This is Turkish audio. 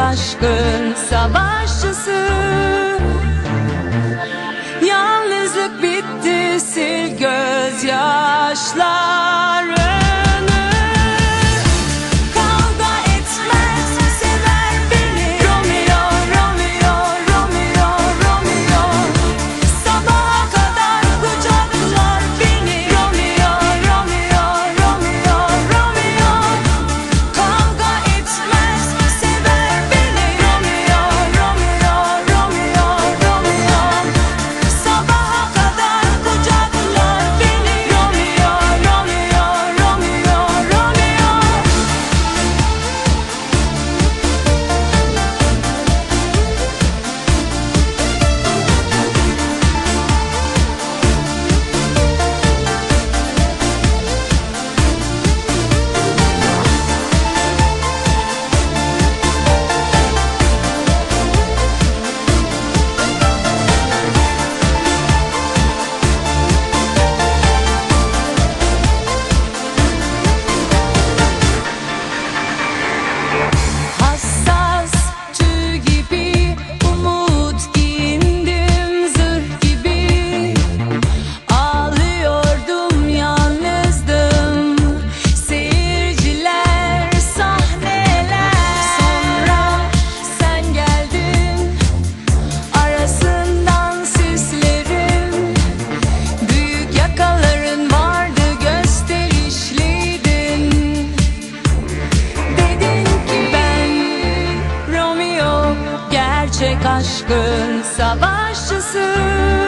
aşkın savaşçısı. Yalnızlık bitti, sil gözyaşlarını. Kavga etmez, sever beni. Romeo, Romeo, Romeo, Romeo. Sabaha kadar kucaklar beni. Romeo, Romeo, Romeo, Romeo. Kavga etmez, sever beni. Romeo, Romeo, Romeo, Romeo. Sabaha kadar kucaklar beni. Romeo, Romeo, Romeo, Romeo. Hassas tüy gibi, umut giyindim zırh gibi. Ağlıyordum, yalnızdım. Seyirciler, sahneler. Sonra sen geldin, arasından sislerin. Büyük yakaların vardı, gösterişliydin. Dedin ki ben Romeo, gerçek aşkın savaşçısı.